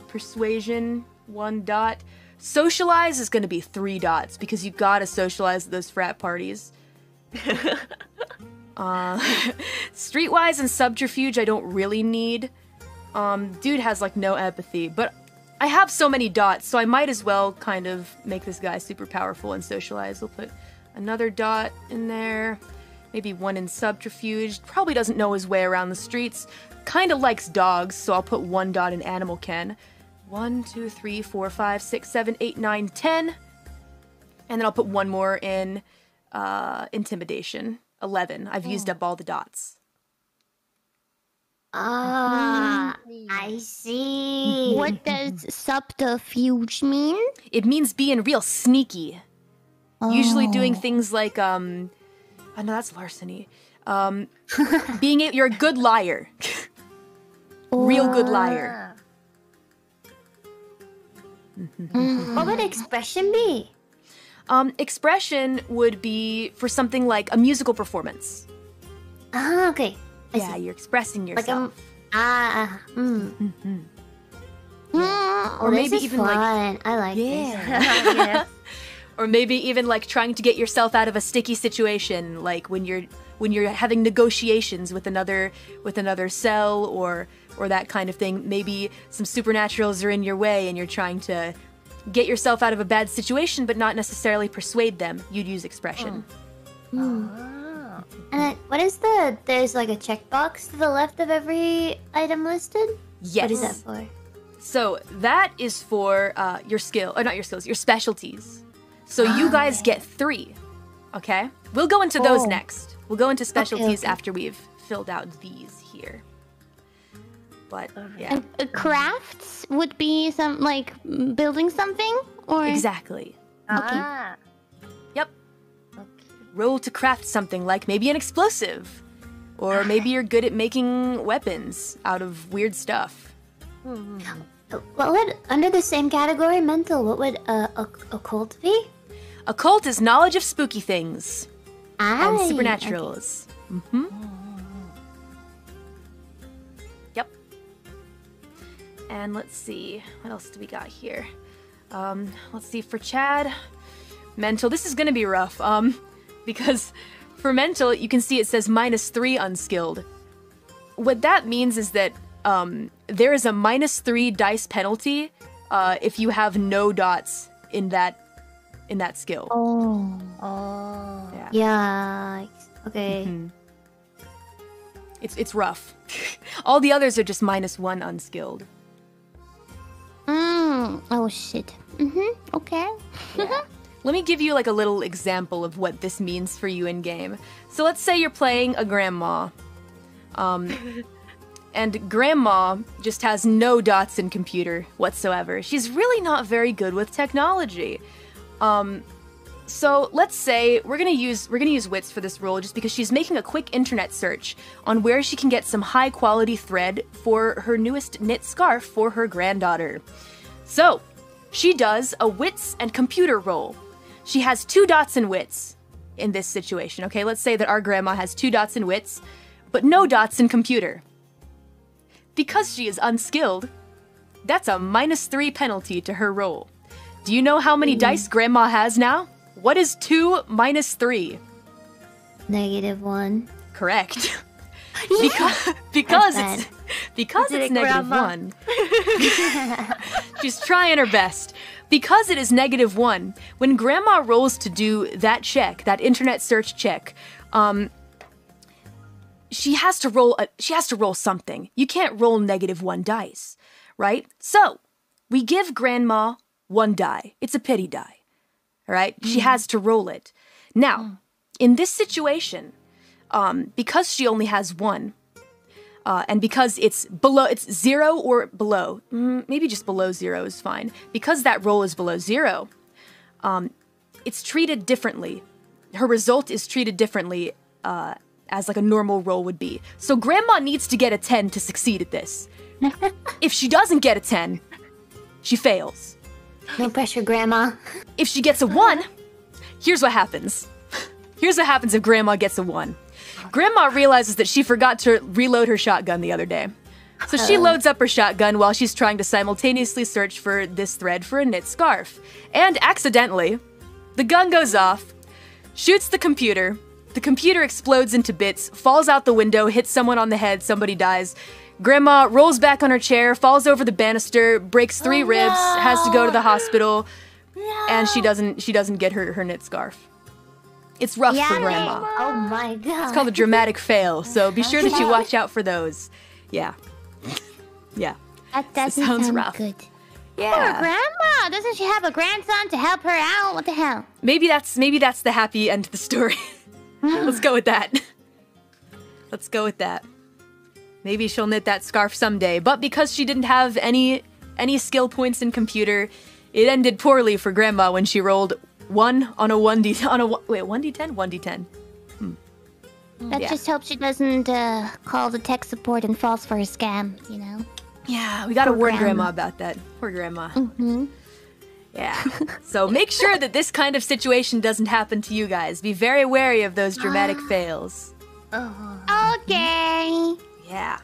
Persuasion, 1 dot. Socialize is going to be 3 dots because you gotta socialize at those frat parties. Streetwise and subterfuge I don't really need. Dude has like no empathy, but I have so many dots, so I might as well kind of make this guy super powerful and socialize. We'll put another dot in there. Maybe 1 in subterfuge. Probably doesn't know his way around the streets. Kind of likes dogs, so I'll put 1 dot in animal ken. 1, 2, 3, 4, 5, 6, 7, 8, 9, 10. And then I'll put 1 more in intimidation. 11. I've used up all the dots. Ah, I see. What does subterfuge mean? It means being real sneaky. Usually doing things like, oh no, that's larceny. You're a good liar. Real good liar. What would expression be? Expression would be for something like a musical performance. Ah, okay. Yeah, you're expressing yourself. Or maybe even like I like this. Or maybe even like trying to get yourself out of a sticky situation, like when you're having negotiations with another cell or that kind of thing. Maybe some supernaturals are in your way and you're trying to get yourself out of a bad situation but not necessarily persuade them. You'd use expression. And what is there's like a checkbox to the left of every item listed? Yes. What is that for? So that is for your skill, or not your skills, your specialties. So you guys get 3, okay? We'll go into those next. We'll go into specialties after we've filled out these here. But, yeah. And crafts would be some, like, building something? Or exactly. Okay. Yep. Roll to craft something, like maybe an explosive. Or maybe you're good at making weapons out of weird stuff. What would, under the same category, mental, what would occult be? Occult is knowledge of spooky things. And supernaturals. Okay. Yep. And let's see, what else do we got here? Let's see, for Chad, mental, this is gonna be rough, because for mental, you can see it says -3 unskilled. What that means is that there is a -3 dice penalty if you have no dots in that skill. Yeah. Okay. It's rough. All the others are just -1 unskilled. Oh shit. Okay. Yeah. Let me give you like a little example of what this means for you in game. So let's say you're playing a grandma. And grandma just has no dots in computer whatsoever. She's really not very good with technology. So let's say we're gonna use wits for this role just because she's making a quick internet search on where she can get some high quality thread for her newest knit scarf for her granddaughter. So she does a wits and computer roll. She has 2 dots in wits in this situation. Okay, let's say that our grandma has 2 dots in wits, but no dots in computer. Because she is unskilled, that's a -3 penalty to her roll. Do you know how many dice grandma has now? What is 2 minus 3? -1. Correct. Yeah. because it's -1. She's trying her best. Because it is -1, when grandma rolls to do that check, that internet search check, she has to roll something. You can't roll -1 dice, right? So we give grandma 1 die. It's a pity die. All right? She has to roll it. Now, in this situation, because she only has 1, and because it's 0 or below, maybe just below 0 is fine. Because that roll is below 0, it's treated differently. Her result is treated differently as like a normal roll would be. So grandma needs to get a 10 to succeed at this. If she doesn't get a 10, she fails. No pressure, grandma. If she gets a 1, here's what happens. Here's what happens if grandma gets a 1. Grandma realizes that she forgot to reload her shotgun the other day. So she loads up her shotgun while she's trying to simultaneously search for this thread for a knit scarf. And accidentally, the gun goes off, shoots the computer explodes into bits, falls out the window, hits someone on the head, somebody dies. Grandma rolls back on her chair, falls over the banister, breaks 3 ribs, has to go to the hospital, and she doesn't get her knit scarf. It's rough for Grandma. Oh my god. It's called a dramatic fail, so be sure that you watch out for those. Yeah. Yeah. That doesn't sounds sound rough. good. Yeah. Poor Grandma! Doesn't she have a grandson to help her out? What the hell? Maybe that's the happy end to the story. Let's go with that. Let's go with that. Maybe she'll knit that scarf someday, but because she didn't have any skill points in computer, it ended poorly for Grandma when she rolled 1 on a 1d10? 1d10. Let's just hope she doesn't call the tech support and falls for a scam, you know? Yeah, we gotta Poor warn Grandma. Grandma about that. Poor Grandma. Yeah. So make sure that this kind of situation doesn't happen to you guys. Be very wary of those dramatic fails. Okay. Yeah.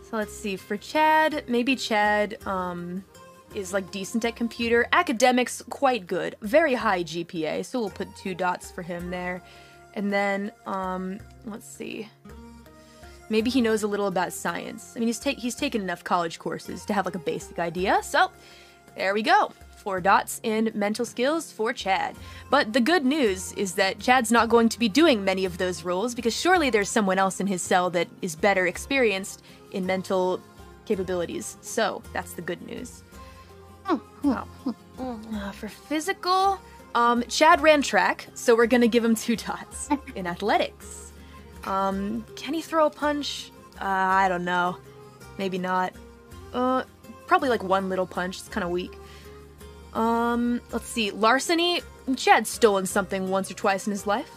So let's see. For Chad, maybe Chad is like decent at computer. Academics, quite good. Very high GPA, so we'll put 2 dots for him there. And then, let's see. Maybe he knows a little about science. I mean, he's taken enough college courses to have like a basic idea. So, there we go. 4 dots in mental skills for Chad. But the good news is that Chad's not going to be doing many of those roles because surely there's someone else in his cell that is better experienced in mental capabilities. So, that's the good news. For physical, Chad ran track, so we're gonna give him 2 dots. In athletics, can he throw a punch? I don't know. Maybe not. Probably like 1 little punch. It's kind of weak. Let's see. Larceny, Chad's stolen something once or twice in his life.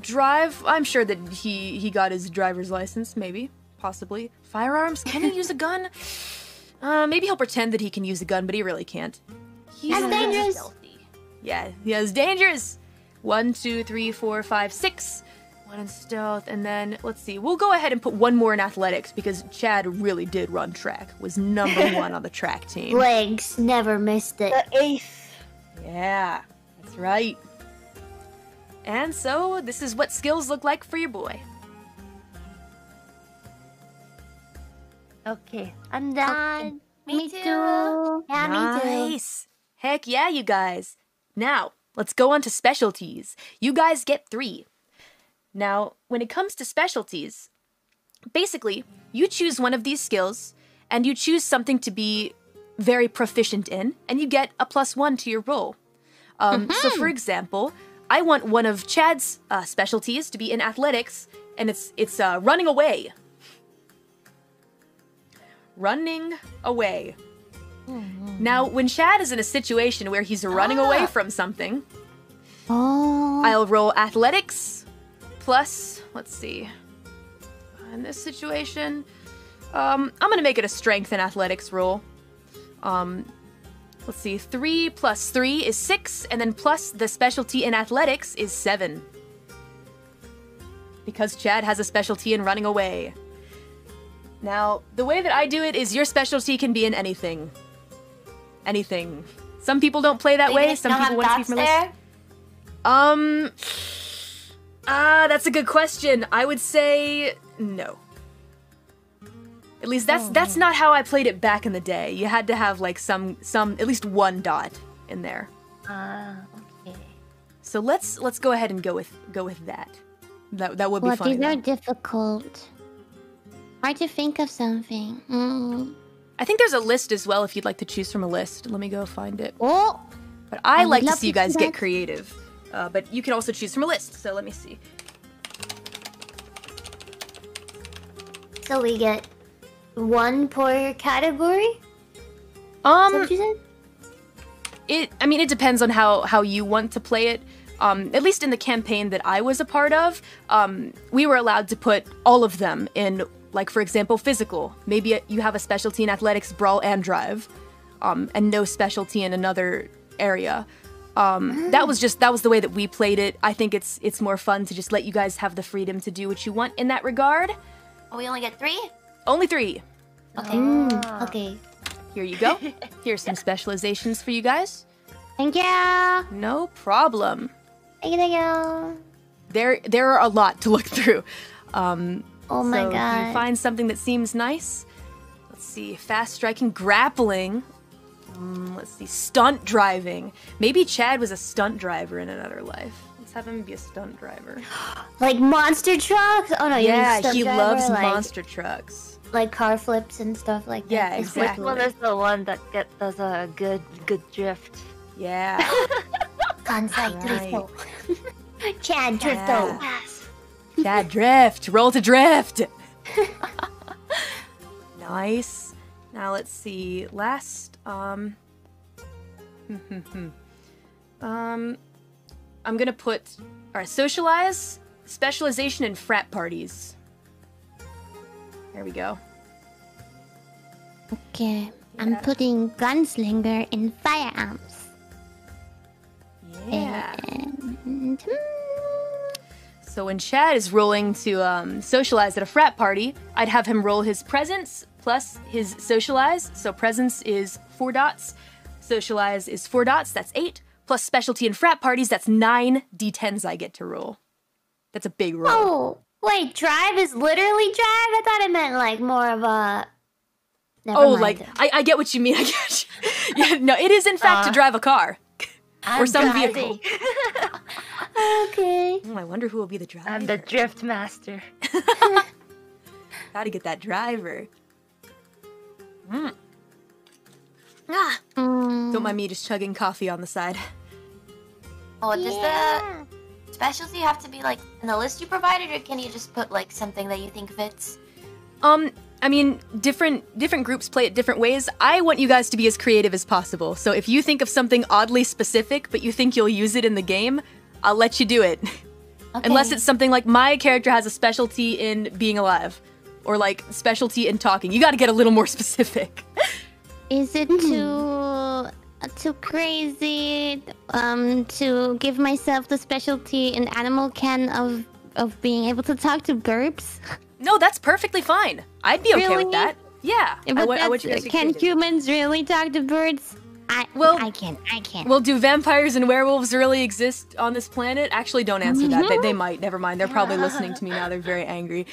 Drive, I'm sure that he got his driver's license, maybe, possibly. Firearms, can he use a gun? Maybe he'll pretend that he can use a gun, but he really can't. That's dangerous. Stealthy. Yeah, it's dangerous. 1, 2, 3, 4, 5, 6. 1 in stealth, and then, let's see. We'll go ahead and put 1 more in athletics, because Chad really did run track. Was number 1 on the track team. Legs, never missed it. The 8th. Yeah, that's right. And so, this is what skills look like for your boy. Okay, I'm done. Me too. Yeah, me too. Nice. Heck yeah, you guys. Now, let's go on to specialties. You guys get 3. Now, when it comes to specialties, basically, you choose one of these skills, and you choose something to be very proficient in, and you get a +1 to your roll. So, for example, I want one of Chad's specialties to be in athletics, and it's running away. Running away. Now, when Chad is in a situation where he's running away from something, I'll roll athletics plus, let's see, in this situation, I'm gonna make it a strength and athletics roll. Let's see, 3 plus 3 is 6, and then plus the specialty in athletics is 7. Because Chad has a specialty in running away. Now, the way that I do it is your specialty can be in anything. Anything. Some people don't play that way, some people want to be from a list. That's a good question. I would say no. At least that's not how I played it back in the day. You had to have like some at least 1 dot in there. Okay. So let's go ahead and go with that. That would be funny. These are difficult. Hard to think of something. I think there's a list as well if you'd like to choose from a list. Let me go find it. Oh, But I like to love see you to guys see get that. creative. But you can also choose from a list. So let me see. So we get 1 per category? Is that what you said? I mean, it depends on how you want to play it. At least in the campaign that I was a part of, we were allowed to put all of them in, like, for example, physical. Maybe you have a specialty in athletics, brawl, and drive, and no specialty in another area. That was the way that we played it. I think it's more fun to just let you guys have the freedom to do what you want in that regard. Oh, we only get 3? Only 3. Okay. Okay. Here you go. Here's some specializations for you guys. Thank you. No problem. Thank you. There are a lot to look through. Oh my so god. you find something that seems nice. Let's see, fast striking, grappling. Let's see, stunt driving. Maybe Chad was a stunt driver in another life. Let's have him be a stunt driver. Like monster trucks? Oh no, you mean Yeah, stunt he driver, loves like, monster trucks. like car flips and stuff like that. Yeah, It's exactly. Which one is the one that does a good drift? Yeah. Kansai Right. Drifto. Chad Drifto. Chad drift. Roll to drift. Nice. Now let's see. Last. I'm gonna put socialize, specialization in frat parties. There we go. Okay. I'm putting gunslinger in firearms. Yeah. And, So when Chad is rolling to socialize at a frat party, I'd have him roll his presence plus his socialize. So presence is 4 dots, socialize is 4 dots, that's 8, plus specialty in frat parties, that's 9 d10s I get to roll. That's a big roll. Oh, wait, drive is literally drive? I thought it meant like more of a... Never Oh, mind. like, I get what you mean, I get you. Yeah, no, it is in fact to drive a car. Or some vehicle. Okay. Oh, I wonder who will be the driver. I'm the drift master. Gotta get that driver. Don't mind me just chugging coffee on the side. Oh, does the specialty have to be like in the list you provided, or can you just put like something that you think fits? I mean, different groups play it different ways. I want you guys to be as creative as possible. So if you think of something oddly specific, but you think you'll use it in the game, I'll let you do it. Okay. Unless it's something like my character has a specialty in being alive, or like specialty in talking. You got to get a little more specific. is it too crazy to give myself the specialty in animal can of being able to talk to GURPS? No, that's perfectly fine. I'd be okay Really? with that. Yeah. I want you guys to be Can creative. humans really talk to birds? I can't. Well, do vampires and werewolves really exist on this planet? Actually, don't answer that. They might. Never mind. They're probably listening to me now. They're very angry.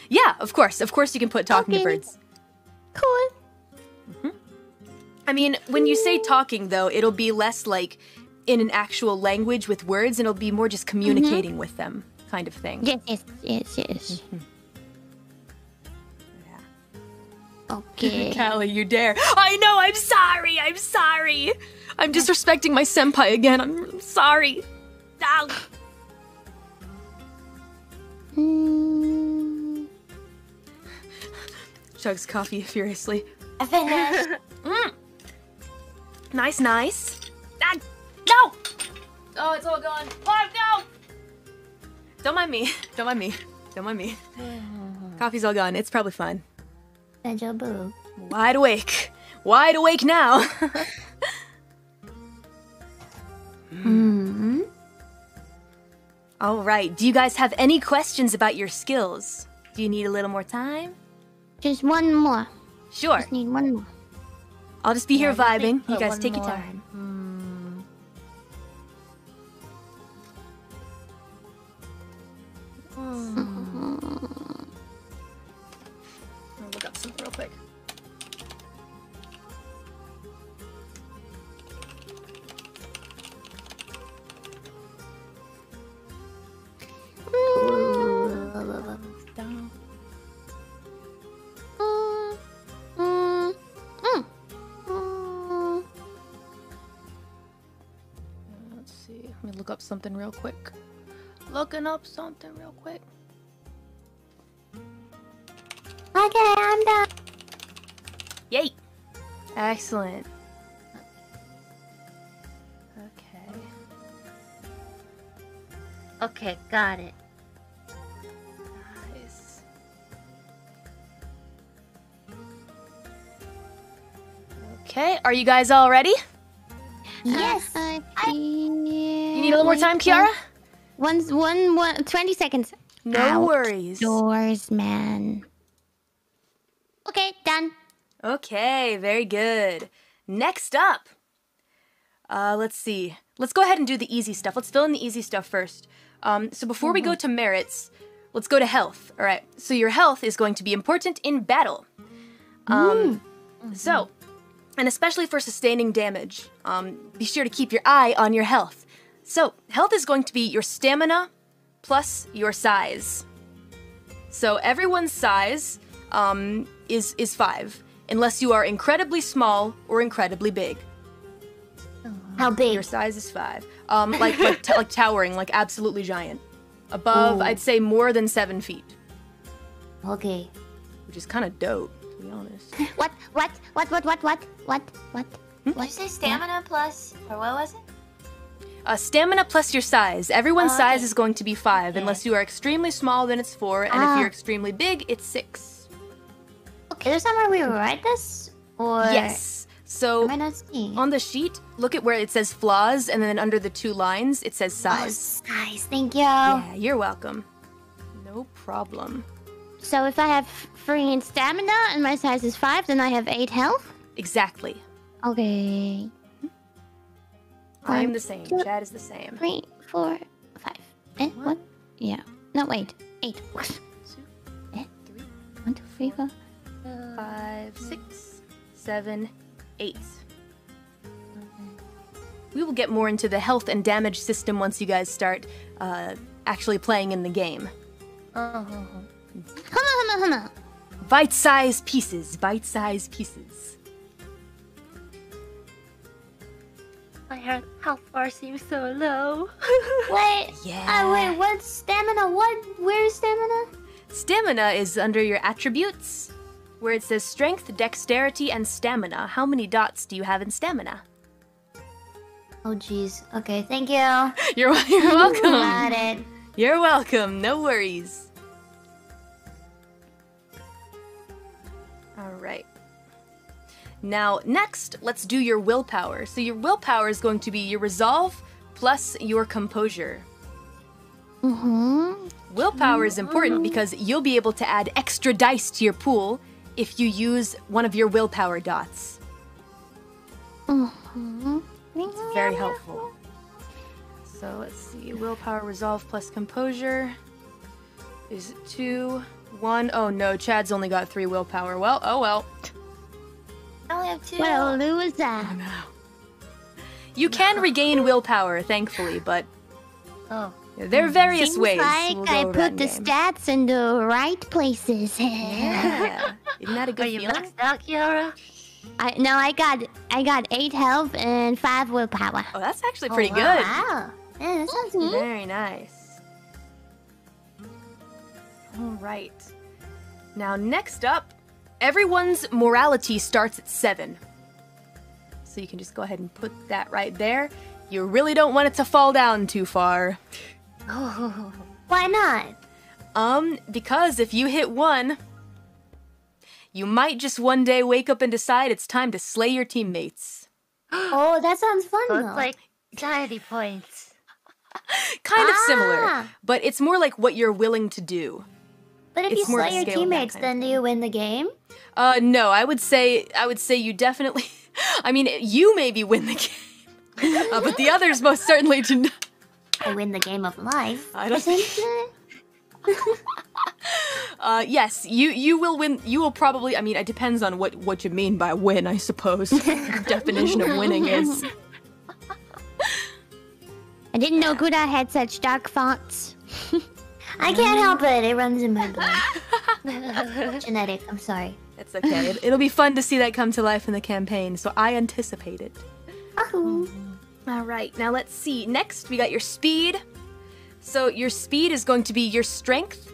Yeah, of course. Of course you can put talking to Okay. birds. Cool. I mean, when you say talking, though, it'll be less like in an actual language with words, and it'll be more just communicating with them kind of thing. Yes. Okay. Callie, you dare. I know, I'm sorry. I'm disrespecting my senpai again. I'm sorry. Ow. Chugs coffee furiously. I finished. Nice. Ah, no! Oh, it's all gone. Oh, no! Don't mind me. Coffee's all gone. It's probably fine. Deja vu. Wide awake now. All right. Do you guys have any questions about your skills? Do you need a little more time? Just one more. Sure. Just need one more. I'll just be here vibing. You put guys one take your more. time. I'll look up something real quick. Let's see. Let me look up something real quick. Okay, I'm done. Yay! Excellent. Okay. Okay, got it. Nice. Okay, are you guys all ready? Yes. You need a little more time, Kiara? 20 seconds. No worries. Doors, man. Okay, done. Okay, very good. Next up, let's see. Let's go ahead and do the easy stuff. Let's fill in the easy stuff first. So before we go to merits, let's go to health. All right. So your health is going to be important in battle. So, and especially for sustaining damage, be sure to keep your eye on your health. So health is going to be your stamina plus your size. So everyone's size is 5, unless you are incredibly small or incredibly big. How big? Your size is 5. Like towering, like absolutely giant. Above, I'd say more than 7 feet. Okay. Which is kind of dope, to be honest. What? Did you say stamina plus, or what was it? Stamina plus your size. Everyone's size is going to be 5. Unless you are extremely small, then it's 4. And if you're extremely big, it's 6. Okay. Is there somewhere we write this? Or Yes. So am I not seeing? on the sheet, look at where it says flaws, and then under the 2 lines, it says size. Size. Thank you. Yeah, you're welcome. No problem. So if I have 3 in stamina and my size is 5, then I have 8 health? Exactly. Okay. I'm the same. Chad is the same. 3, 4, 5. What? Yeah. No, wait. 8. 1, 2, 3, 4. 5, 6, 7, 8. We will get more into the health and damage system once you guys start actually playing in the game. Bite-sized pieces. Bite-sized pieces. My health bar seems so low. Wait. Yeah. Wait. What's stamina? Where is stamina? Stamina is under your attributes, where it says strength, dexterity, and stamina. How many dots do you have in stamina? Oh, jeez. Okay. Thank you. You're welcome. Got it. You're welcome. No worries. All right. Now, next, let's do your willpower. So your willpower is going to be your resolve plus your composure. Willpower is important because you'll be able to add extra dice to your pool if you use one of your willpower dots. It's very helpful. So let's see. Willpower, resolve plus composure is 2, 1. Oh no, Chad's only got 3 willpower. Well, oh well. I only have 2. What a loser. Oh no. You can regain willpower, thankfully, but there are various Seems ways. like We'll go I over put the that in game. stats in the right places. Yeah. Isn't that a Are good you feeling? maxed out, Kiara? I got 8 health and 5 willpower. Oh, that's actually pretty good. Wow. Yeah, that sounds good. Very nice. All right. Now, next up, everyone's morality starts at 7. So you can just go ahead and put that right there. You really don't want it to fall down too far. Why not? Because if you hit 1, you might just one day wake up and decide it's time to slay your teammates. Oh, that sounds fun So though. it's like anxiety points. Kind of similar, but it's more like what you're willing to do. But if it's you more slay your scale of that teammates, kind of then do you win the game? No, I would say you definitely. I mean, you maybe win the game, but the others most certainly do not. I win the game of life. I don't think. Yes, you will win. You will probably. I mean, it depends on what you mean by win, I suppose. The definition of winning is. I didn't know Guda had such dark thoughts. I can't help it. It runs in my blood. Genetic. I'm sorry. It's okay. It'll be fun to see that come to life in the campaign, so I anticipate it. Ahoo. All right, now let's see. Next, we got your speed. So your speed is going to be your strength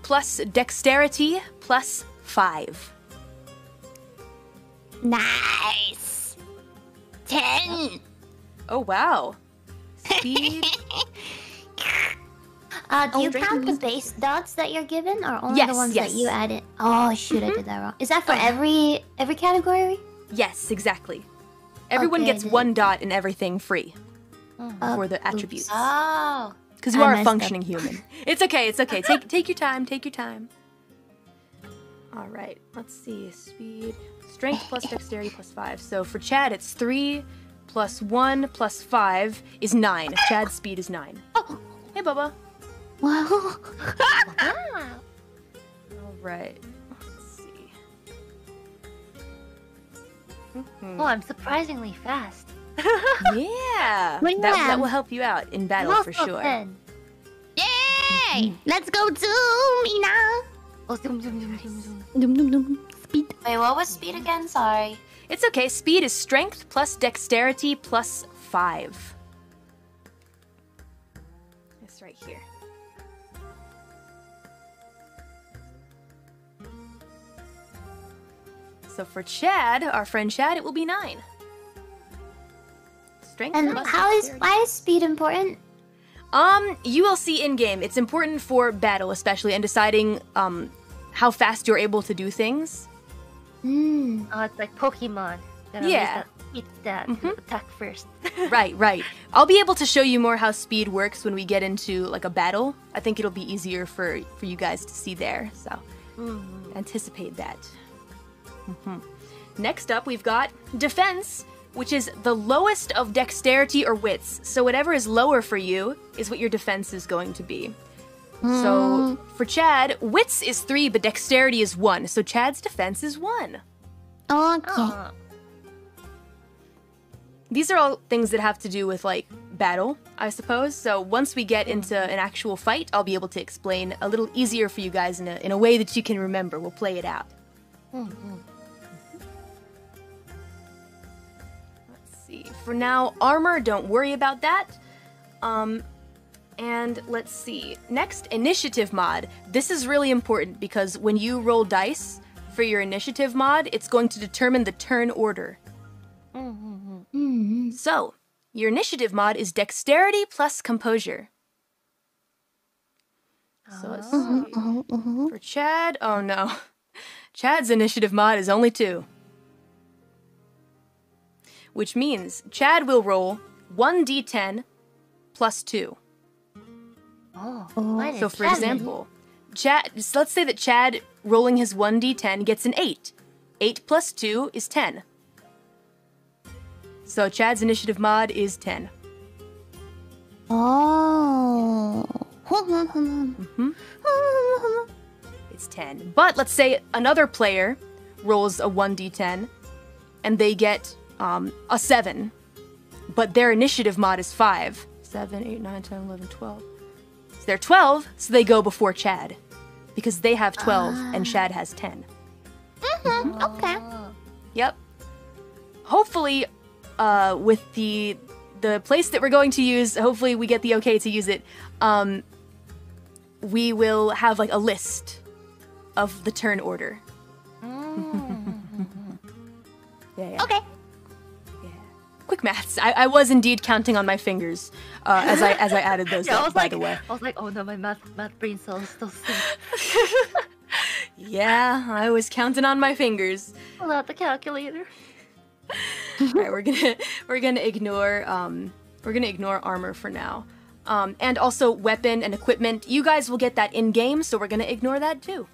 plus dexterity plus 5. Nice. 10. Oh, wow. Speed. Do you count the base dots that you're given, or only Yes, the ones yes. that you added? Oh shoot, I did that wrong. Is that for every category? Yes, exactly. Everyone Okay, gets then- 1 dot in everything free for the attributes. Oh. Because you I are a messed up. functioning human. It's okay, it's okay. Take your time, take your time. All right, let's see. Speed, strength plus dexterity plus 5. So for Chad, it's 3 plus 1 plus 5 is 9. Chad's speed is 9. Oh. Hey, Bubba. Wow. All right. Let's see. Oh, I'm surprisingly fast. Yeah. What do you That have? will help you out in battle for sure. Yay! Let's go to Mina. Oh, zoom, zoom, zoom, zoom, zoom. Dum dum dum. Speed. Wait, what was speed again? Sorry. It's okay. Speed is strength plus dexterity plus 5. It's right here. So for Chad, our friend Chad, it will be 9. Strength And plus dexterity. why is speed important? You will see in game. It's important for battle, especially, and deciding how fast you're able to do things. Oh, it's like Pokemon. Gotta Yeah. use that to attack first. Right. I'll be able to show you more how speed works when we get into like a battle. I think it'll be easier for you guys to see there. So anticipate that. Next up, we've got defense, which is the lowest of dexterity or wits. So whatever is lower for you is what your defense is going to be. So for Chad, wits is 3, but dexterity is 1. So Chad's defense is 1. Okay. These are all things that have to do with like battle, I suppose. So once we get into an actual fight, I'll be able to explain a little easier for you guys in a way that you can remember. We'll play it out. Let's see. For now, armor, don't worry about that. And let's see. Next, initiative mod. This is really important because when you roll dice for your initiative mod, it's going to determine the turn order. So, your initiative mod is dexterity plus composure. So let's see. For Chad, oh no. Chad's initiative mod is only 2. Which means Chad will roll 1d10 plus 2. Oh, So for example, Chad, let's say that Chad rolling his 1d10 gets an 8. 8 plus 2 is 10. So Chad's initiative mod is 10. Oh. It's 10. But let's say another player rolls a 1d10 and they get a 7. But their initiative mod is 5. 7, 8, 9, 10, 11, 12. So they're 12, so they go before Chad. Because they have 12 and Chad has 10. Okay. Yep. Hopefully, with the place that we're going to use, hopefully we get the okay to use it. We will have like a list of the turn order. Yeah. Okay. Yeah. Quick maths. I was indeed counting on my fingers as I added those up, by the way. I was like, oh no, my math brain cells still sick. Yeah, I was counting on my fingers. Pull out the calculator. All right, we're gonna ignore armor for now, and also weapon and equipment. You guys will get that in game, so we're gonna ignore that too.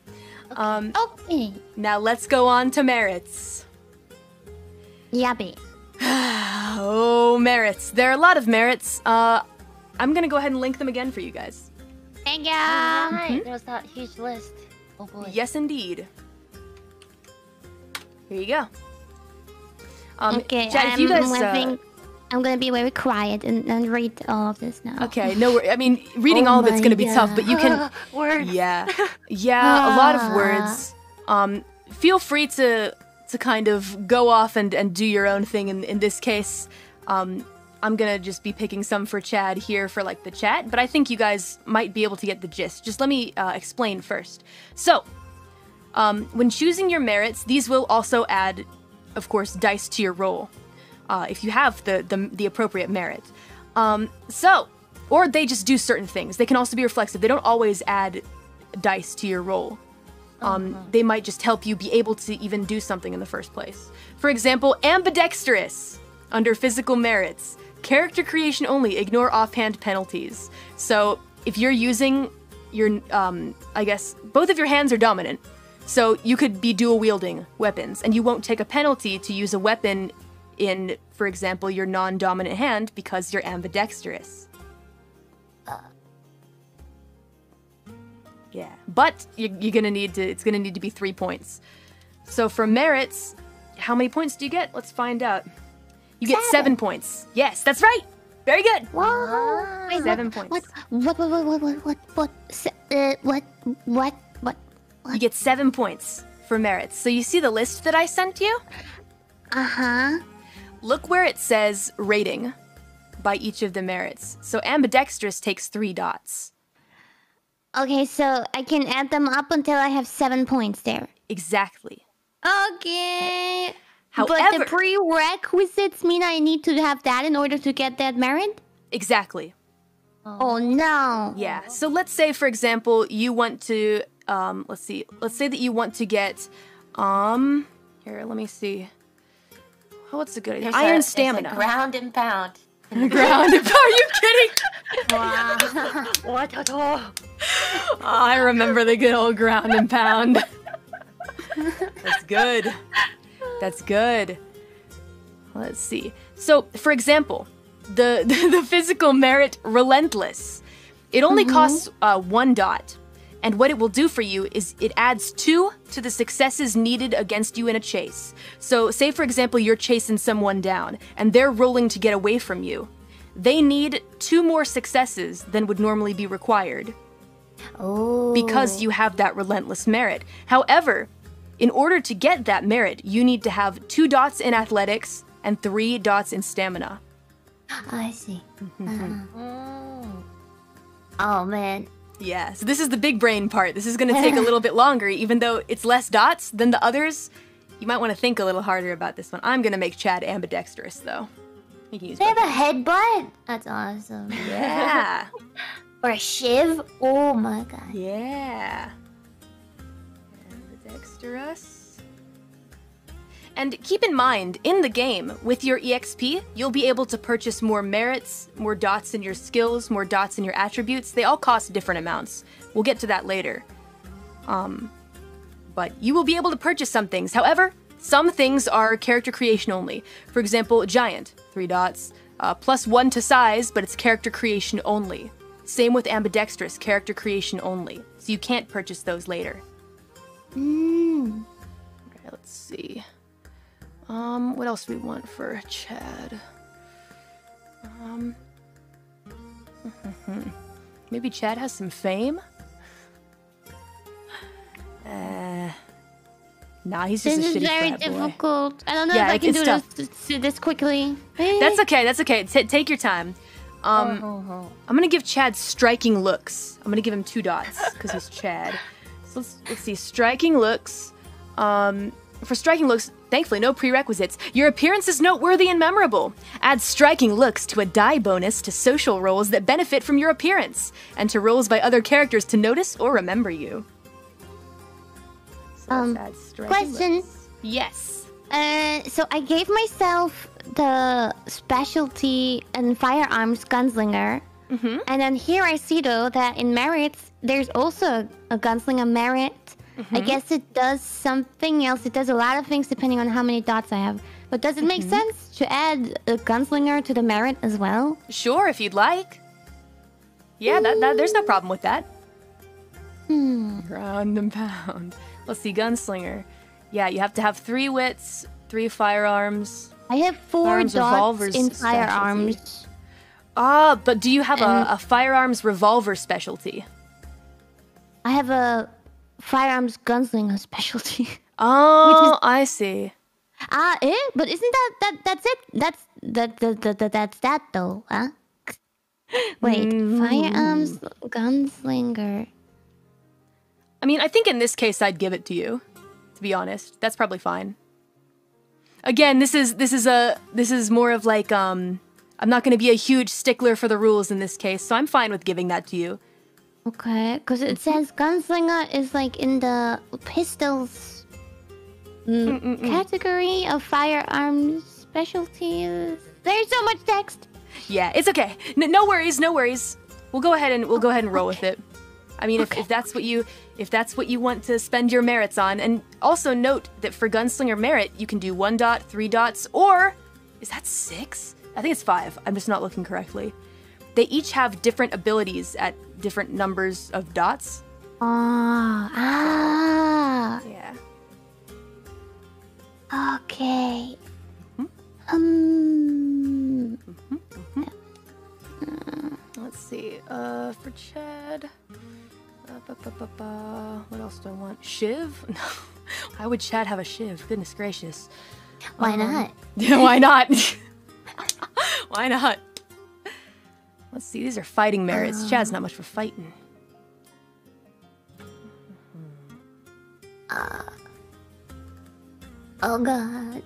Okay. Now let's go on to merits. Yabby. Oh, merits. There are a lot of merits. I'm gonna go ahead and link them again for you guys. Thank you. Right, there's that huge list. Oh boy. Yes, indeed. Here you go. Okay, Chad, if you guys, I'm gonna be very quiet and read all of this now. Okay, no, I mean, reading all of it's gonna be tough, but you can. Words. Yeah, a lot of words. Feel free to kind of go off and do your own thing. In this case, I'm gonna just be picking some for Chad here for like the chat, but I think you guys might be able to get the gist. Just let me explain first. So, when choosing your merits, these will also add, of course, dice to your roll, if you have the appropriate merit. Or they just do certain things. They can also be reflexive. They don't always add dice to your roll. They might just help you be able to even do something in the first place. For example, ambidextrous, under physical merits. Character creation only, ignore offhand penalties. So if you're using your, I guess, both of your hands are dominant. So you could be dual wielding weapons, and you won't take a penalty to use a weapon in, for example, your non-dominant hand because you're ambidextrous. Yeah, but you're gonna need to. It's gonna need to be 3 points. So for merits, how many points do you get? Let's find out. You get 7 points. Yes, that's right. Very good. Wow. Wait, 7 points. What? You get 7 points for merits. So you see the list that I sent you? Uh-huh. Look where it says rating by each of the merits. So ambidextrous takes 3 dots. Okay, so I can add them up until I have 7 points there. Exactly. Okay. However, But the prerequisites mean I need to have that in order to get that merit? exactly. Oh no. Yeah. So let's say, for example, you want to, let's see. Let's say that you want to get, here, let me see. Oh, what's a good idea? Iron stamina. Ground and pound. Ground. Are you kidding? What at all? Oh, I remember the good old ground and pound. That's good. That's good. Let's see. So, for example, the physical merit Relentless. It only costs 1 dot. And what it will do for you is it adds 2 to the successes needed against you in a chase. So say, for example, you're chasing someone down and they're rolling to get away from you. They need 2 more successes than would normally be required. Oh. Because you have that Relentless merit. However, in order to get that merit, you need to have 2 dots in athletics and 3 dots in stamina. I see. Oh man. Yeah, so this is the big brain part. This is going to take a little bit longer, even though it's less dots than the others. You might want to think a little harder about this one. I'm going to make Chad ambidextrous, though. You can use They have both. a headbutt? That's awesome. Yeah. Or a shiv? Oh my god. Yeah. Ambidextrous. And keep in mind, in the game, with your EXP, you'll be able to purchase more merits, more dots in your skills, more dots in your attributes. They all cost different amounts. We'll get to that later. But you will be able to purchase some things. However, some things are character creation only. For example, Giant, 3 dots, +1 to size, but it's character creation only. Same with Ambidextrous, character creation only. So you can't purchase those later. Okay, let's see. What else do we want for Chad? Maybe Chad has some fame? Nah, he's just This a is shitty very frat boy. difficult. I don't know Yeah, if I can it's do tough. this quickly. That's okay, that's okay. Take your time. I'm gonna give Chad striking looks. I'm gonna give him 2 dots, because he's Chad. So let's see, striking looks. For striking looks, thankfully no prerequisites. Your appearance is noteworthy and memorable. Add striking looks to a die bonus to social roles that benefit from your appearance, and to roles by other characters to notice or remember you. So let's add striking question. looks. Yes. So I gave myself the specialty in firearms gunslinger. And then here I see though that in merits there's also a gunslinger merit. I guess it does something else. It does a lot of things depending on how many dots I have. But does it make sense to add a gunslinger to the merit as well? Sure, if you'd like. Yeah, that there's no problem with that. Ground and pound. Let's see, gunslinger. Yeah, you have to have 3 wits, 3 firearms. I have 4 Firearms, dots revolvers, in specialty. firearms. Ah, but do you have a firearms revolver specialty? I have a firearms gunslinger specialty. Oh, I see. But isn't that's it? That's that though, huh? Wait, firearms gunslinger. I mean, I think in this case I'd give it to you. To be honest, that's probably fine. Again, this is more of like I'm not going to be a huge stickler for the rules in this case, so I'm fine with giving that to you. Okay, because it says gunslinger is like in the pistols category of firearms specialties. There's so much text. Yeah, it's okay. No worries, no worries. We'll go ahead and roll with it. I mean, if that's what you want to spend your merits on, and also note that for Gunslinger merit, you can do 1 dot, 3 dots, or is that 6? I think it's 5. I'm just not looking correctly. They each have different abilities at different numbers of dots. Yeah. Okay. Let's see. For Chad. What else do I want? Shiv? No. Why would Chad have a Shiv? Goodness gracious. Why not? Yeah, why not? Why not? Let's see. These are fighting merits. Chad's not much for fighting. Oh god.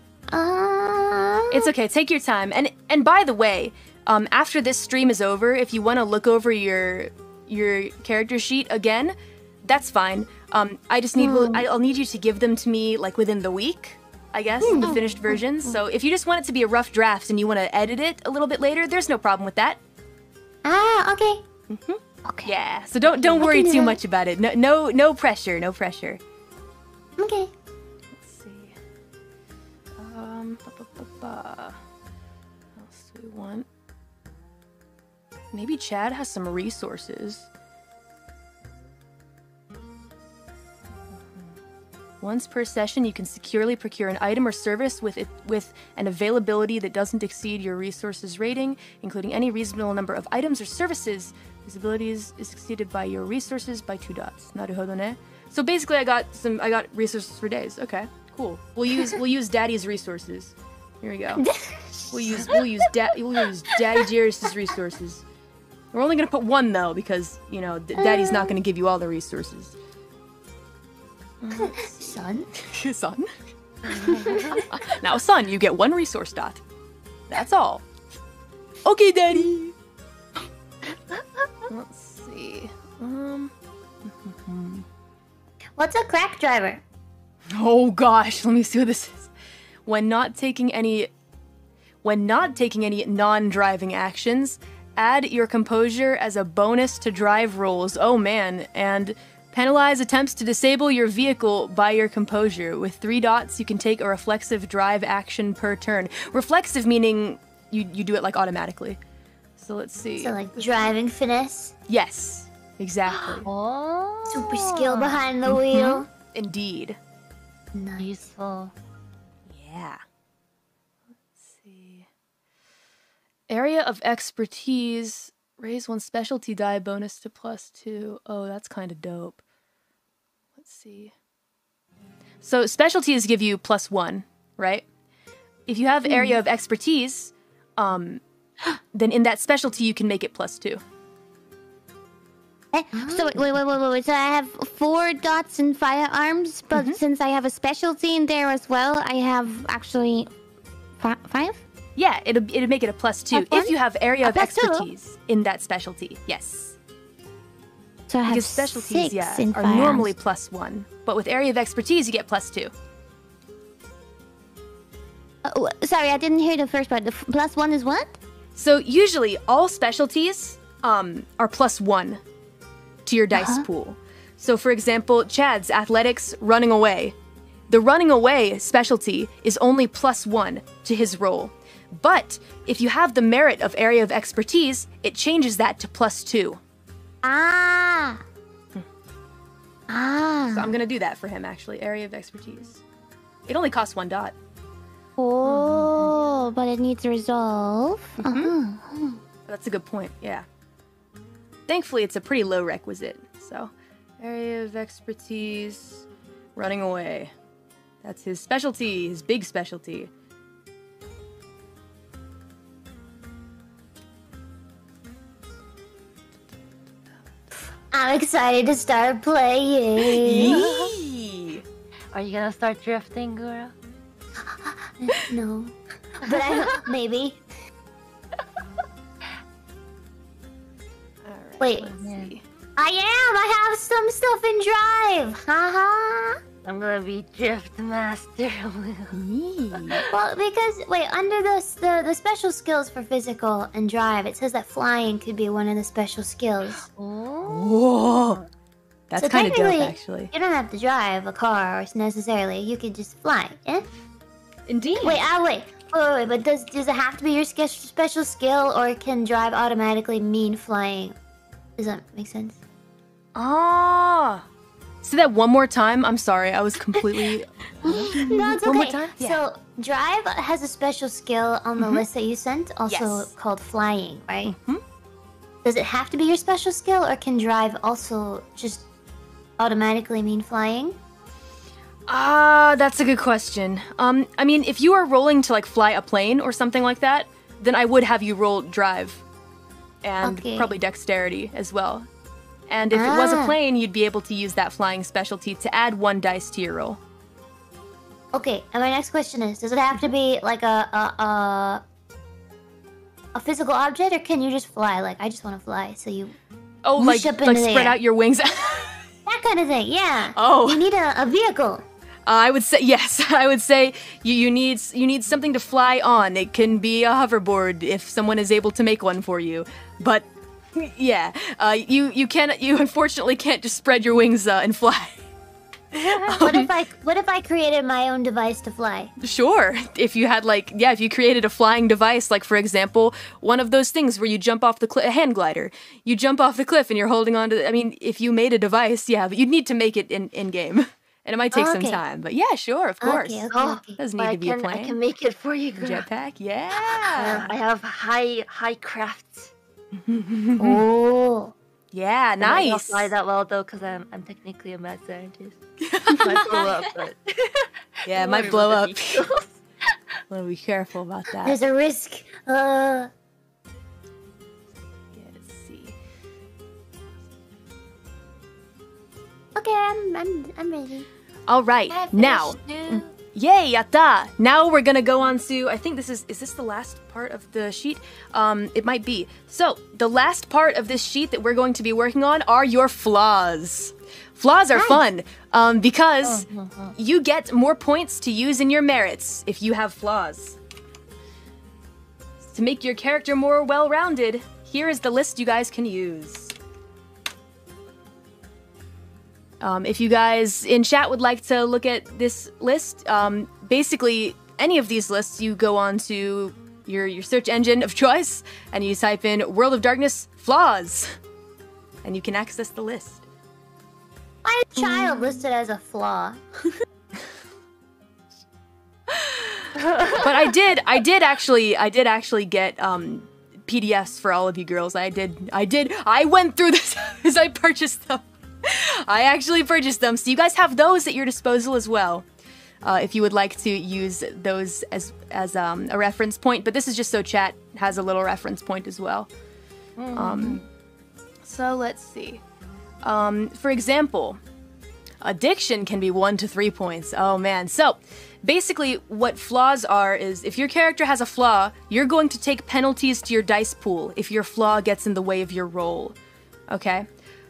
It's okay. Take your time. And by the way, after this stream is over, if you want to look over your character sheet again, that's fine. I just need I'll need you to give them to me like within the week, I guess, the finished versions. So if you just want it to be a rough draft and you want to edit it a little bit later, there's no problem with that. Okay. Okay. Yeah. So don't worry too much about it. No pressure. No pressure. Okay. Let's see. What else do we want? Maybe Chad has some resources. Once per session, you can securely procure an item or service with an availability that doesn't exceed your resources rating, including any reasonable number of items or services. This ability is exceeded by your resources by 2 dots. Naruhodo ne. So basically, I got resources for days. Okay, cool. We'll use Daddy's resources. Here we go. We'll use Daddy Jairus' resources. We're only gonna put 1 though, because you know Daddy's not gonna give you all the resources. Son? Son? Now, son, you get 1 resource dot. That's all. Okay, Daddy. Let's see. What's a crack driver? Oh gosh, let me see what this is. When not taking any non-driving actions, add your composure as a bonus to drive rolls. Oh man, and penalize attempts to disable your vehicle by your composure. With 3 dots, you can take a reflexive drive action per turn. Reflexive meaning you do it like automatically. So let's see. So like driving finesse? Yes, exactly. Super skill behind the wheel? Indeed. Nice. Useful. Yeah. Let's see. Area of expertise. Raise 1 specialty die bonus to +2. Oh, that's kind of dope. Let's see. So specialties give you +1, right? If you have area of expertise, then in that specialty you can make it +2. So wait. So I have 4 dots in firearms, but since I have a specialty in there as well, I have actually 5? Yeah, it'd make it a +2 if you have area of expertise in that specialty. Yes. So I have because specialties, 6 in are firearms. normally +1, but with area of expertise you get +2. Sorry, I didn't hear the first part. The +1 is what? So usually all specialties are +1 to your dice pool. So for example, Chad's athletics, running away. The running away specialty is only +1 to his roll. But if you have the merit of area of expertise, it changes that to +2. So I'm gonna do that for him actually. Area of expertise. It only costs 1 dot. Oh, but it needs resolve. That's a good point, yeah. Thankfully, it's a pretty low requisite. So, area of expertise, running away. That's his specialty, his big specialty. I'm excited to start playing. Are you gonna start drifting, Gura? No. But maybe. Alright, Wait. let's see. I have some stuff in drive. Haha. I'm gonna be drift master. Well, because wait, under the special skills for physical and drive, it says that flying could be one of the special skills. Whoa! That's So kind of dope, technically, actually. You don't have to drive a car necessarily. You could just fly. Yeah. Indeed. Wait. But does it have to be your special skill, or can drive automatically mean flying? Does that make sense? Ah. Say that one more time. I'm sorry, I was completely. No, it's okay. One more time? Yeah. So drive has a special skill on the list that you sent, also Yes. called flying, right? Does it have to be your special skill, or can drive also just automatically mean flying? That's a good question. I mean, if you are rolling to like fly a plane or something like that, then I would have you roll drive and Okay. probably dexterity as well. And if it was a plane, you'd be able to use that flying specialty to add 1 dice to your roll. Okay, and my next question is: does it have to be like a physical object, or can you just fly? Like, I just want to fly, so you Oh, whoosh like up into the spread air. out your wings. That kind of thing, yeah. Oh. You need a vehicle. I would say yes. I would say you need something to fly on. It can be a hoverboard if someone is able to make one for you. But yeah, you unfortunately can't just spread your wings and fly. What if I created my own device to fly? Sure. If you had if you created a flying device, like for example, one of those things where you jump off the cliff, a hand glider. You jump off the cliff and you're holding on to. I mean, if you made a device, yeah, but you'd need to make it in game, and it might take some Okay. time. But yeah, sure, of course. Okay. Doesn't need to be a plane. I can make it for you, girl. Jetpack, yeah. I have high crafts. Oh. Yeah, I might not nice. fly that well though, because I'm technically a mad scientist. Might blow up, but Yeah, it might blow up. Wanna be careful about that. There's a risk. Yeah, let's see. Okay, I'm ready. All right, Can I now. finish, dude? Yay, yatta! Now we're gonna go on to, I think is this the last part of the sheet? It might be. So, the last part of this sheet that we're going to be working on are your flaws. Flaws are fun, because you get more points to use in your merits if you have flaws. To make your character more well-rounded, here is the list you guys can use. If you guys in chat would like to look at this list, basically any of these lists, you go on to your search engine of choice and you type in World of Darkness flaws, and you can access the list. My child listed as a flaw. But I did actually get PDFs for all of you girls. I went through this as I purchased them. I actually purchased them, so you guys have those at your disposal as well, if you would like to use those as a reference point. But this is just so chat has a little reference point as well. So let's see. For example, addiction can be 1 to 3 points. Oh man. So basically what flaws are is if your character has a flaw, you're going to take penalties to your dice pool if your flaw gets in the way of your roll. Okay?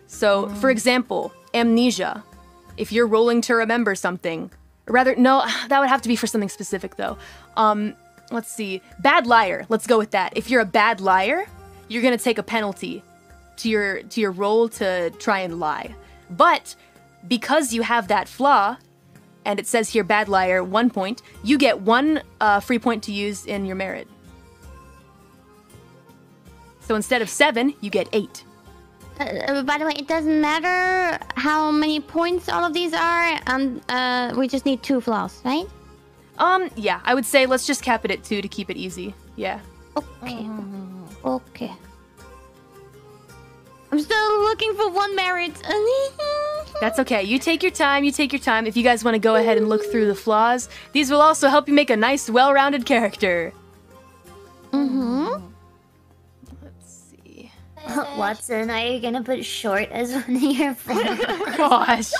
So, for example, amnesia. If you're rolling to remember something, or rather, no, that would have to be for something specific though. Let's see, bad liar. Let's go with that. If you're a bad liar, you're gonna take a penalty to your roll to try and lie. But because you have that flaw, and it says here bad liar 1 point, you get 1 free point to use in your merit. So instead of 7, you get 8. By the way, it doesn't matter how many points all of these are, and we just need 2 flaws, right? Yeah, I would say let's just cap it at 2 to keep it easy. Yeah. Okay. Okay. I'm still looking for 1 merit. That's okay. You take your time. If you guys want to go ahead and look through the flaws, these will also help you make a nice, well-rounded character. Mm-hmm. Let's see. Watson, are you gonna put short as one of your flaws? Gosh.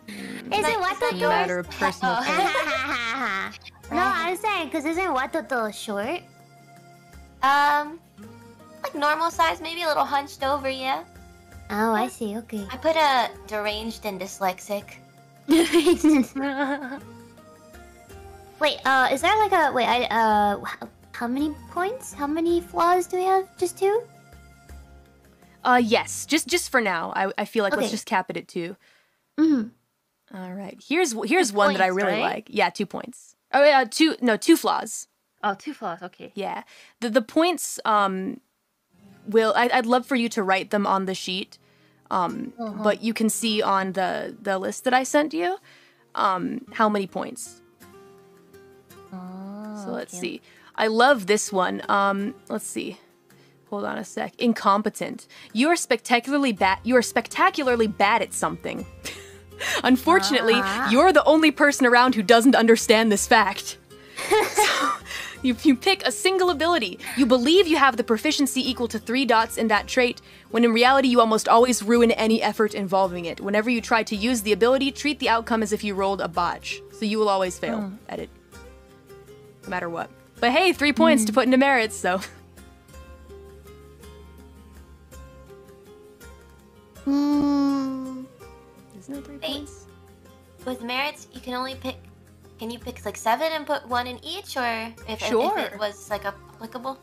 Is it Watoto? Matter of personal taste. No, I'm saying, because isn't Watoto short? Like normal size, maybe a little hunched over, yeah. Oh, I see, okay. I put a deranged and dyslexic. Wait, is there like a... Wait, how many points? How many flaws do we have? Just 2? Yes. Just for now. I feel like let's just cap it at 2. All right. Here's one that I really like. Yeah, 2 points. Oh yeah, 2 flaws. Oh, 2 flaws. Okay. Yeah. The points I'd love for you to write them on the sheet. But you can see on the list that I sent you how many points. So let's see. I love this one. Let's see. Hold on a sec. Incompetent. You are spectacularly bad at something. Unfortunately, you're the only person around who doesn't understand this fact. So, you pick a single ability. You believe you have the proficiency equal to 3 dots in that trait, when in reality you almost always ruin any effort involving it. Whenever you try to use the ability, treat the outcome as if you rolled a botch. So you will always fail at it. No matter what. But hey, 3 points to put into merits, so... Isn't it 3 points? With merits, you can only pick... Can you pick like 7 and put 1 in each, or if it was like applicable?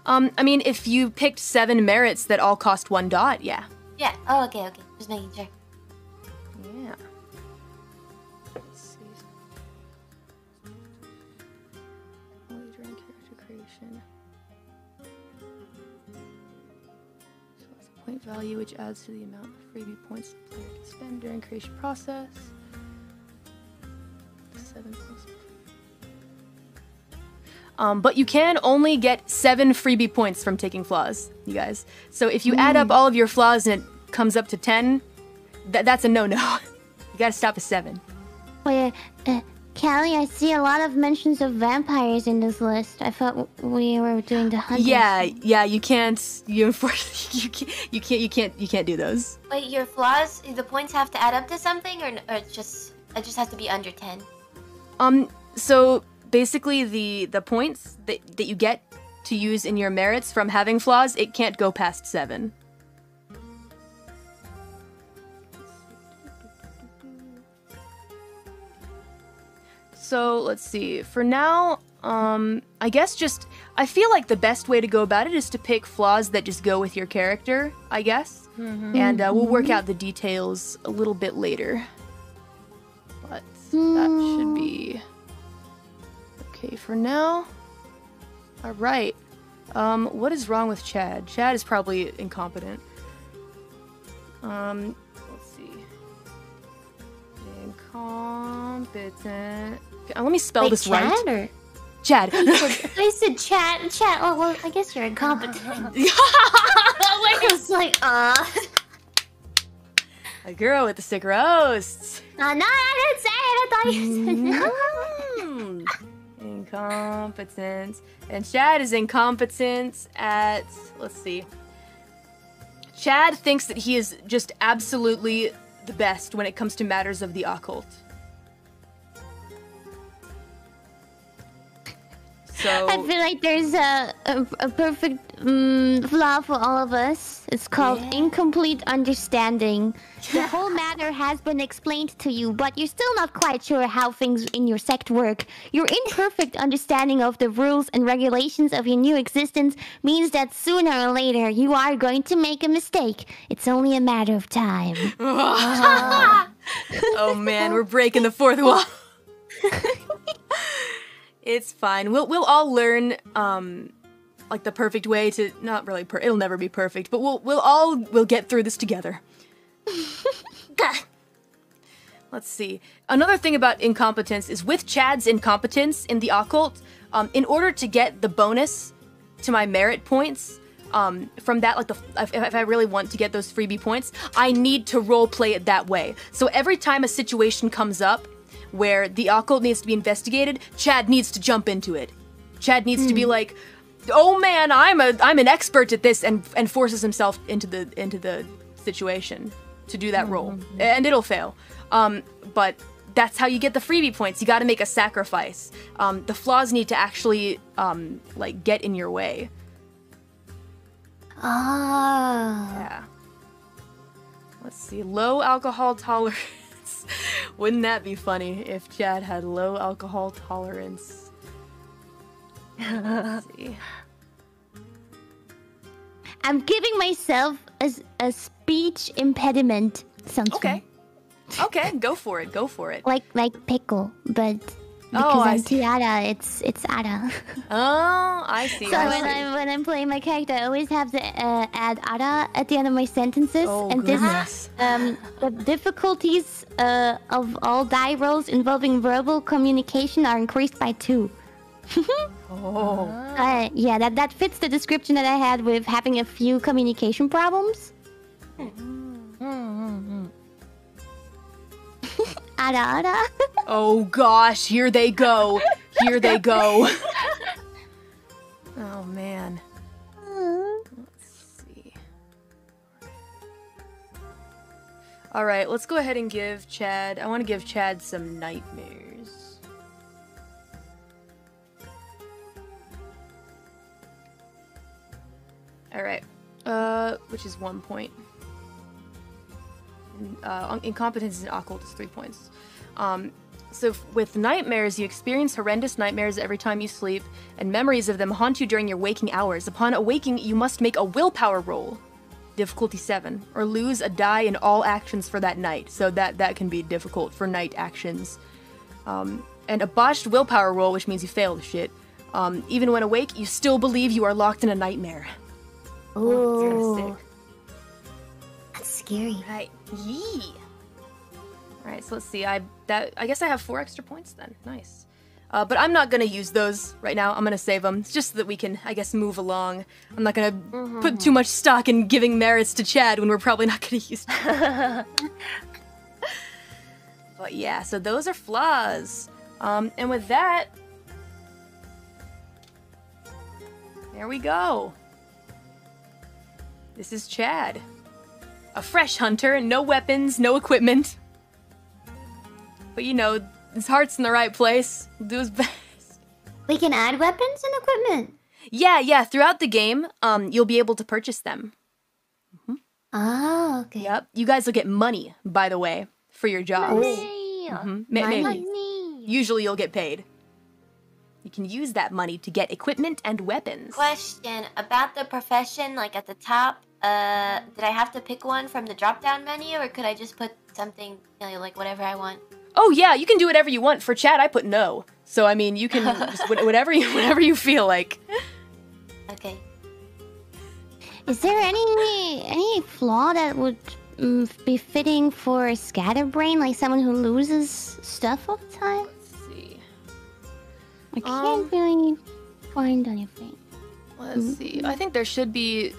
I mean, if you picked 7 merits that all cost 1 dot, yeah. Yeah. Oh, okay. Just making sure. Yeah. Let's see. Only during character creation. So that's a point value, which adds to the amount of freebie points the player can spend during creation process. 7 plus. But you can only get 7 freebie points from taking flaws, you guys. So if you add up all of your flaws and it comes up to 10, that's a no-no. You gotta stop at 7. Wait, Callie, I see a lot of mentions of vampires in this list. I thought we were doing the hunters. Yeah, you can't. You can't do those. Wait, your flaws, the points have to add up to something, or it just has to be under 10? So basically the points that you get to use in your merits from having flaws, it can't go past 7. So let's see. For now, I guess I feel like the best way to go about it is to pick flaws that just go with your character, I guess. And we'll work out the details a little bit later. But that should be okay for now. All right. What is wrong with Chad? Chad is probably incompetent. Let's see. Incompetent. Okay, let me spell this Chad right. Or? Chad. I said Chad. Chad. Oh well, I guess you're incompetent. I was like, A girl with the sick roasts. No, I didn't say it. I thought you said Incompetent. And Chad is incompetent at, let's see. Chad thinks that he is just absolutely the best when it comes to matters of the occult. So I feel like there's a perfect flaw for all of us. It's called incomplete understanding. The whole matter has been explained to you, but you're still not quite sure how things in your sect work. Your imperfect understanding of the rules and regulations of your new existence means that sooner or later you are going to make a mistake. It's only a matter of time. Oh man, we're breaking the fourth wall. It's fine. We'll all learn like the perfect way to not really it'll never be perfect, but we'll get through this together. Let's see. Another thing about incompetence is with Chad's incompetence in the occult, in order to get the bonus to my merit points, from that, like if I really want to get those freebie points, I need to role play it that way. So every time a situation comes up where the occult needs to be investigated, Chad needs to jump into it. Chad needs to be like, "Oh man, I'm an expert at this," and forces himself into the situation to do that role, and it'll fail. But that's how you get the freebie points. You got to make a sacrifice. The flaws need to actually like get in your way. Yeah. Let's see. Low alcohol tolerance. Wouldn't that be funny if Chad had low alcohol tolerance? Let's see. I'm giving myself a speech impediment something. Okay, go for it. Like pickle, but Oh, because I I'm see. Tiara, it's Ada. Oh, I see. So I when see. when I'm playing my character, I always have to add Ada at the end of my sentences. Oh, and goodness. the difficulties of all die rolls involving verbal communication are increased by 2. Oh. Yeah, that fits the description that I had with having a few communication problems. Ada. Oh gosh, here they go. Oh man. Let's see. All right, let's go ahead and give Chad. I want to give Chad some nightmares. All right. Which is 1 point. Incompetence and occult is 3 points. So with nightmares, you experience horrendous nightmares every time you sleep, and memories of them haunt you during your waking hours. Upon awaking, you must make a willpower roll, difficulty 7, or lose a die in all actions for that night. So that can be difficult for night actions. And a botched willpower roll, which means you fail the shit. Even when awake, you still believe you are locked in a nightmare. Ooh. That's scary. Right. Yee. All right, so let's see. I guess I have 4 extra points then. Nice. But I'm not gonna use those right now. I'm gonna save them. It's just so that we can, I guess, move along. I'm not gonna put too much stock in giving merits to Chad when we're probably not gonna use them. But yeah, so those are flaws. And with that, there we go. This is Chad. A fresh hunter, no weapons, no equipment. But you know, his heart's in the right place. He'll do his best. We can add weapons and equipment. Yeah. Throughout the game, you'll be able to purchase them. Oh, okay. Yep. You guys will get money, by the way, for your jobs. Maybe. Usually you'll get paid. You can use that money to get equipment and weapons. Question about the profession, like at the top. Did I have to pick one from the drop-down menu, or could I just put something, like whatever I want? Oh yeah, you can do whatever you want. For Chad, I put no. So I mean, you can just whatever you feel like. Okay. Is there any flaw that would be fitting for a scatterbrain, like someone who loses stuff all the time? Let's see. I can't really find anything. Let's see. I think there should be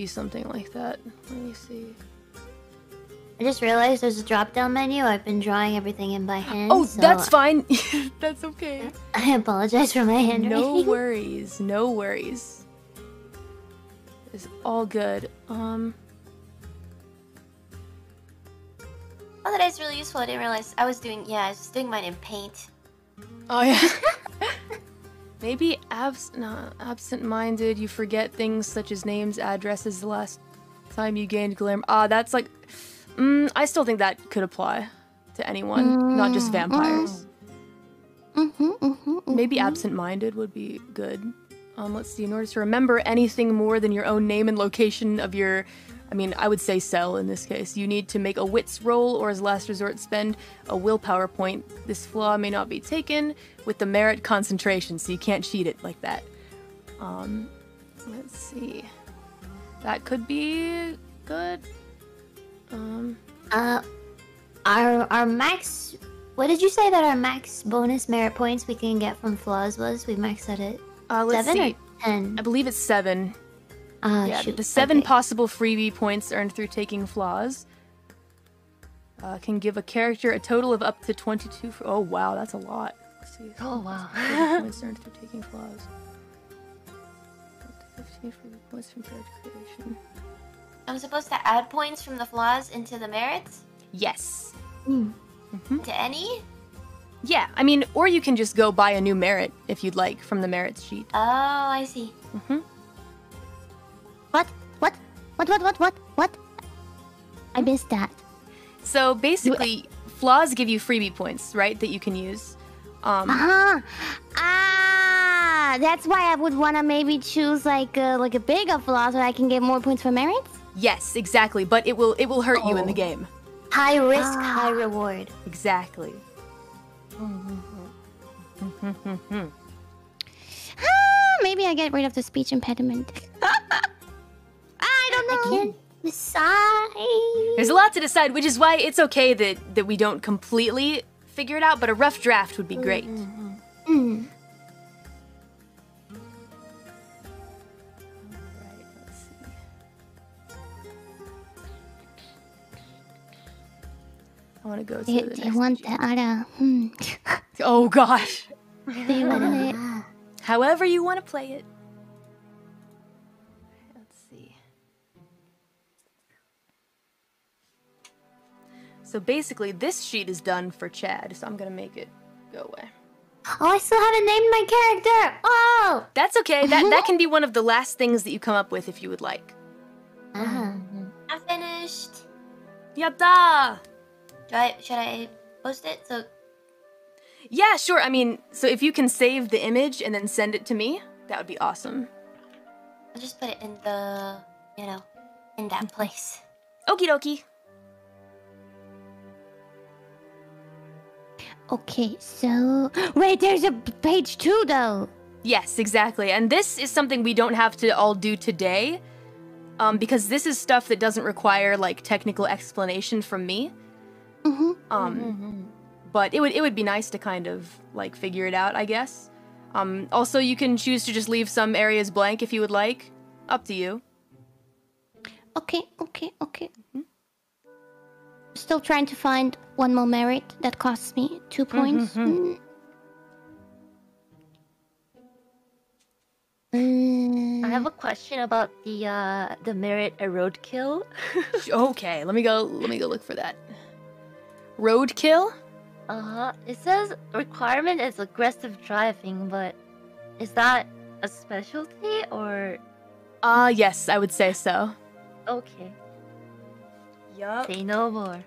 something like that. Let me see. I just realized there's a drop-down menu. I've been drawing everything in by hand. Oh, so that's fine. That's okay. I apologize for my handwriting. No worries. It's all good. Oh, that is really useful. I didn't realize I was doing mine in paint. Oh yeah. Maybe absent-minded. You forget things such as names, addresses. The last time you gained glamour. That's like. I still think that could apply to anyone, not just vampires. Maybe absent-minded would be good. Let's see. In order to remember anything more than your own name and location of your, I would say cell in this case, you need to make a wits roll, or as a last resort spend a willpower point. This flaw may not be taken with the merit concentration, so you can't cheat it like that. Let's see. That could be good. Our max. What did you say that our max bonus merit points we can get from flaws was? We maxed that at Let's 7 see. or 10. I believe it's 7. Yeah, shoot. the 7 Okay. possible freebie points earned through taking flaws can give a character a total of up to 22. Oh wow, that's a lot. Let's see. Oh, wow. Points earned through taking flaws. Up to 15 freebie points from character creation. I'm supposed to add points from the flaws into the merits? Yes. To any? Yeah, or you can just go buy a new merit if you'd like from the merits sheet. Oh, I see. What? I missed that. So basically, flaws give you freebie points, right? That you can use. That's why I would want to maybe choose like a bigger flaw so I can get more points for merits. Yes, exactly. But it will hurt you in the game. High risk, high reward. Exactly. Maybe I get rid of the speech impediment. I don't know. I can't decide. There's a lot to decide, which is why it's okay that we don't completely figure it out, but a rough draft would be great. Mm. Alright, let's see. I want to go to the They next want sheet. the other. Oh gosh. They want it. However you want to play it. Let's see. So basically, this sheet is done for Chad, so I'm gonna make it go away. Oh, I still haven't named my character. Oh. That's okay. That can be one of the last things that you come up with if you would like. I'm finished. Yatta! Should I post it? So Yeah, sure. I mean, so if you can save the image and then send it to me, that would be awesome. I'll just put it in the, in that place. Okie dokie. Okay, so wait, there's a page 2 though. Yes, exactly. And this is something we don't have to all do today, because this is stuff that doesn't require like technical explanation from me. But it would be nice to kind of like figure it out, I guess. Also, you can choose to just leave some areas blank if you would like. Up to you. Okay. Still trying to find one more merit that costs me 2 points. I have a question about the merit a roadkill. Okay, let me go look for that. Roadkill? It says requirement is aggressive driving, but is that a specialty or? Yes, I would say so. Okay. Yup. Say no more.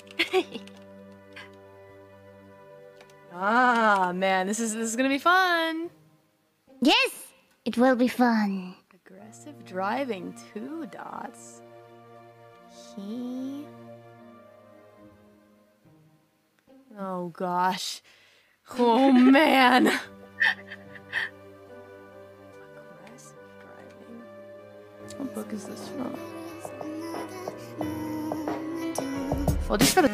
Man, this is gonna be fun. Yes, it will be fun. Aggressive driving, 2 dots. Oh gosh. Oh man. Aggressive driving. What book is this from? Well, just for the